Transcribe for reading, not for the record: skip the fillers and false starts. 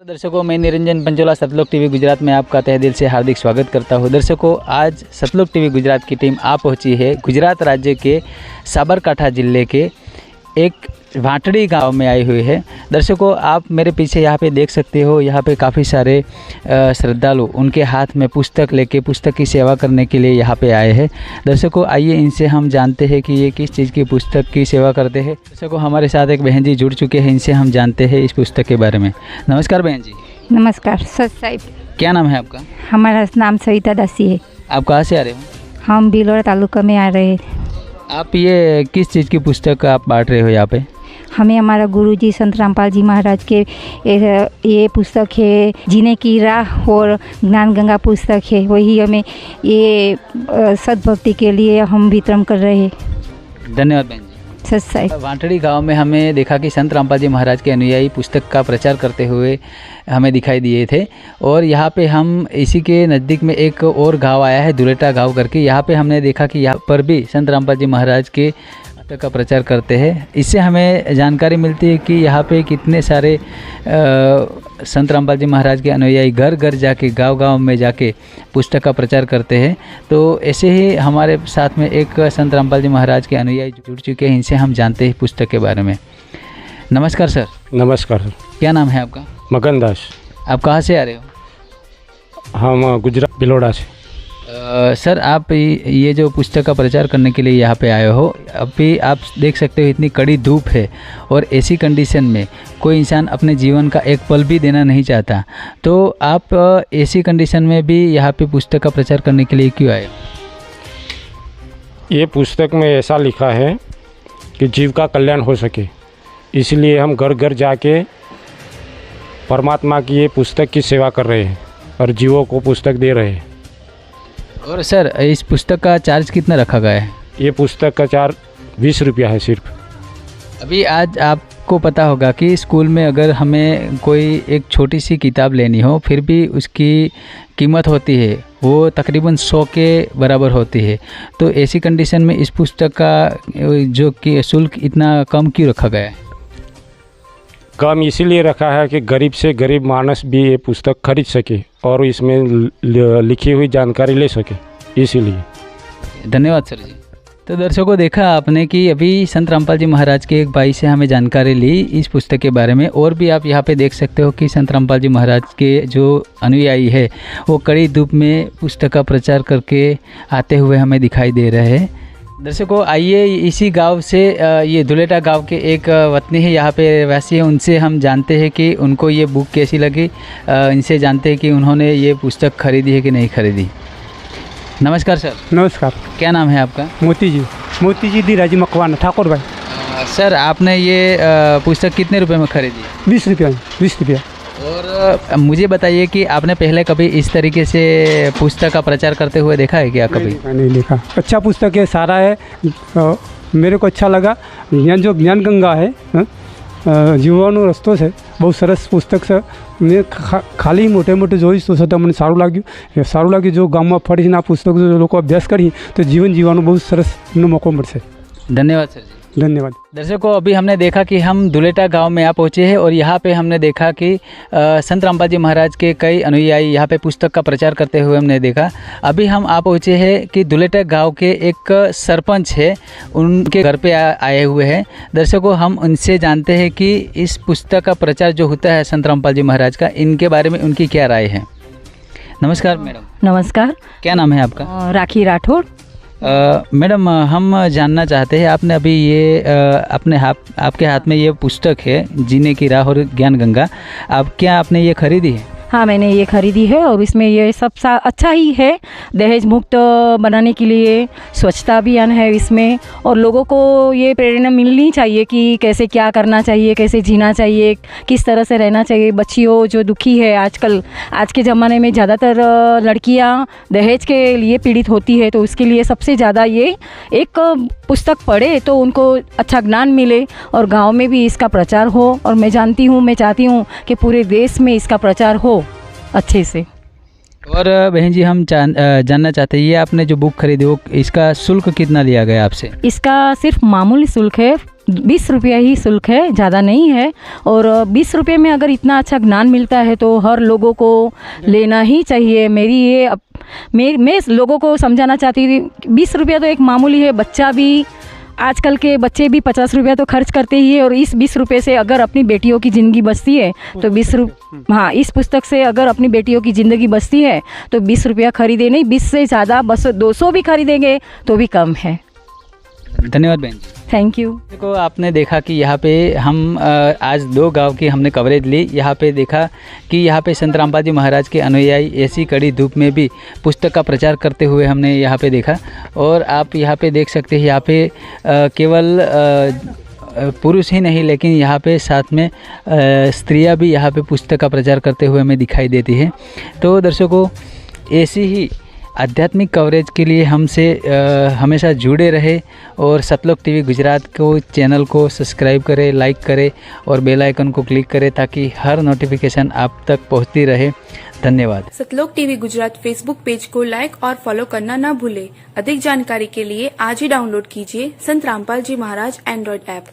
दर्शकों, मैं निरंजन पंचोला सतलुज टीवी गुजरात में आपका तहे दिल से हार्दिक स्वागत करता हूं। दर्शकों, आज सतलुज टीवी गुजरात की टीम आ पहुंची है गुजरात राज्य के साबरकांठा जिले के एक वाटड़ी गांव में आई हुई है। दर्शकों, आप मेरे पीछे यहाँ पे देख सकते हो, यहाँ पे काफ़ी सारे श्रद्धालु उनके हाथ में पुस्तक लेके पुस्तक की सेवा करने के लिए यहाँ पे आए हैं। दर्शकों, आइए इनसे हम जानते हैं कि ये किस चीज़ की पुस्तक की सेवा करते हैं। दर्शकों, हमारे साथ एक बहन जी जुड़ चुके हैं, इनसे हम जानते हैं इस पुस्तक के बारे में। नमस्कार बहन जी। नमस्कार सर साहिब। क्या नाम है आपका? हमारा नाम सविता दासी है। आप कहाँ से आ रहे हो? हम बिलोड़ा तालुका में आ रहे हैं। आप ये किस चीज़ की पुस्तक आप बांट रहे हो यहाँ पे? हमें हमारा गुरुजी संत रामपाल जी महाराज के ये पुस्तक है, जीने की राह और ज्ञान गंगा पुस्तक है, वही हमें ये सद्भक्ति के लिए हम वितरण कर रहे हैं। धन्यवाद बहन जी। सत्साई वाटड़ी गांव में हमें देखा कि संत रामपाल जी महाराज के अनुयायी पुस्तक का प्रचार करते हुए हमें दिखाई दिए थे। और यहाँ पे हम इसी के नज़दीक में एक और गांव आया है, दुलेटा गांव करके। यहाँ पे हमने देखा कि यहाँ पर भी संत रामपाल जी महाराज के पुस्तक का प्रचार करते हैं। इससे हमें जानकारी मिलती है कि यहाँ पे कितने सारे संत रामपाल जी महाराज के अनुयायी घर घर जाके, गांव-गांव में जाके पुस्तक का प्रचार करते हैं। तो ऐसे ही हमारे साथ में एक संत रामपाल जी महाराज के अनुयायी जुड़ चुके हैं, इनसे हम जानते हैं पुस्तक के बारे में। नमस्कार सर। नमस्कार सर। क्या नाम है आपका? मगन दास। आप कहाँ से आ रहे हो? हम गुजरात बिलोड़ा से। सर, आप ये जो पुस्तक का प्रचार करने के लिए यहाँ पे आए हो, अभी आप देख सकते हो इतनी कड़ी धूप है और ऐसी कंडीशन में कोई इंसान अपने जीवन का एक पल भी देना नहीं चाहता, तो आप ऐसी कंडीशन में भी यहाँ पे पुस्तक का प्रचार करने के लिए क्यों आए? ये पुस्तक में ऐसा लिखा है कि जीव का कल्याण हो सके, इसलिए हम घर घर जाके परमात्मा की ये पुस्तक की सेवा कर रहे हैं और जीवों को पुस्तक दे रहे हैं। और सर, इस पुस्तक का चार्ज कितना रखा गया है? ये पुस्तक का चार्ज 20 रुपया है सिर्फ। अभी आज आपको पता होगा कि स्कूल में अगर हमें कोई एक छोटी सी किताब लेनी हो, फिर भी उसकी कीमत होती है वो तकरीबन 100 के बराबर होती है। तो ऐसी कंडीशन में इस पुस्तक का जो कि शुल्क इतना कम क्यों रखा गया है? कम इसीलिए रखा है कि गरीब से गरीब मानस भी ये पुस्तक खरीद सके और इसमें लिखी हुई जानकारी ले सके, इसीलिए। धन्यवाद सर जी। तो दर्शकों, देखा आपने कि अभी संत रामपाल जी महाराज के एक भाई से हमें जानकारी ली इस पुस्तक के बारे में। और भी आप यहाँ पे देख सकते हो कि संत रामपाल जी महाराज के जो अनुयायी है वो कड़ी धूप में पुस्तक का प्रचार करके आते हुए हमें दिखाई दे रहे हैं। दर्शकों, आइए इसी गांव से ये दुलेटा गांव के एक वतनी है, यहाँ पे रहवासी है, उनसे हम जानते हैं कि उनको ये बुक कैसी लगी। इनसे जानते हैं कि उन्होंने ये पुस्तक खरीदी है कि नहीं खरीदी। नमस्कार सर। नमस्कार। क्या नाम है आपका? मोती जी धीराजी मकवाना ठाकुर भाई। सर, आपने ये पुस्तक कितने रुपए में खरीदी? 20 रुपया। 20 रुपया। और मुझे बताइए कि आपने पहले कभी इस तरीके से पुस्तक का प्रचार करते हुए देखा है क्या? कभी नहीं देखा। अच्छा पुस्तक है, सारा है, मेरे को अच्छा लगा। यहाँ जो ज्ञान गंगा है जीवવાનો रस्तो છે, બહુ સરસ પુસ્તક છે। મેં ખાલી મોટે મોટે જોઈશ તો છતાં મને સારું લાગ્યું। જો ગામમાં ફરીને આ પુસ્તક જો લોકો અભ્યાસ કરી તો જીવન જીવવાનો બહુ સરસનો મોકો મળશે। धन्यवाद सर जी। धन्यवाद। दर्शकों, अभी हमने देखा कि हम दुलेटा गांव में आ पहुँचे हैं और यहाँ पे हमने देखा कि संत रामपाल जी महाराज के कई अनुयायी यहाँ पे पुस्तक का प्रचार करते हुए हमने देखा। अभी हम आ पहुँचे हैं कि दुलेटा गांव के एक सरपंच है, उनके घर पे आए हुए हैं। दर्शकों, हम उनसे जानते हैं कि इस पुस्तक का प्रचार जो होता है संत रामपाल जी महाराज का, इनके बारे में उनकी क्या राय है। नमस्कार मैडम। नमस्कार। क्या नाम है आपका? राखी राठौड़। मैडम, हम जानना चाहते हैं, आपने अभी ये आपके हाथ में ये पुस्तक है जीने की राह और ज्ञान गंगा, क्या आपने ये खरीदी है? हाँ, मैंने ये खरीदी है और इसमें ये सब अच्छा ही है। दहेज मुक्त बनाने के लिए स्वच्छता अभियान है इसमें, और लोगों को ये प्रेरणा मिलनी चाहिए कि कैसे क्या करना चाहिए, कैसे जीना चाहिए, किस तरह से रहना चाहिए। बच्चियों जो दुखी है आजकल, आज के ज़माने में ज़्यादातर लड़कियां दहेज के लिए पीड़ित होती है, तो उसके लिए सबसे ज़्यादा ये एक पुस्तक पढ़े तो उनको अच्छा ज्ञान मिले और गाँव में भी इसका प्रचार हो। और मैं चाहती हूँ कि पूरे देश में इसका प्रचार हो अच्छे से। और बहन जी हम जानना चाहते हैं, ये आपने जो बुक खरीदी वो इसका शुल्क कितना लिया गया आपसे? इसका सिर्फ मामूली शुल्क है, 20 रुपया ही शुल्क है, ज़्यादा नहीं है। और 20 रुपये में अगर इतना अच्छा ज्ञान मिलता है तो हर लोगों को लेना ही चाहिए। मैं लोगों को समझाना चाहती थी 20 रुपया तो एक मामूली है। बच्चा भी, आजकल के बच्चे भी 50 रुपया तो खर्च करते ही है, और इस 20 रुपये से अगर अपनी बेटियों की ज़िंदगी बचती है तो 20 हाँ, इस पुस्तक से अगर अपनी बेटियों की ज़िंदगी बचती है तो 20 रुपया खरीदे नहीं, 20 से ज़्यादा बस 200 भी खरीदेंगे तो भी कम है। धन्यवाद बहन जी। Thank you. देखो आपने देखा कि यहाँ पे हम आज 2 गांव की हमने कवरेज ली। यहाँ पे देखा कि यहाँ पे संत रामपाल जी महाराज के अनुयायी ऐसी कड़ी धूप में भी पुस्तक का प्रचार करते हुए हमने यहाँ पे देखा। और आप यहाँ पे देख सकते हैं, यहाँ पे केवल पुरुष ही नहीं लेकिन यहाँ पे साथ में स्त्रियाँ भी यहाँ पे पुस्तक का प्रचार करते हुए हमें दिखाई देती है। तो दर्शकों, ऐसी ही आध्यात्मिक कवरेज के लिए हमसे हमेशा जुड़े रहे और सतलोक टीवी गुजरात को चैनल को सब्सक्राइब करें, लाइक करें और बेल आइकन को क्लिक करें ताकि हर नोटिफिकेशन आप तक पहुंचती रहे। धन्यवाद। सतलोक टीवी गुजरात फेसबुक पेज को लाइक और फॉलो करना न भूले। अधिक जानकारी के लिए आज ही डाउनलोड कीजिए संत रामपाल जी महाराज एंड्रॉइड ऐप।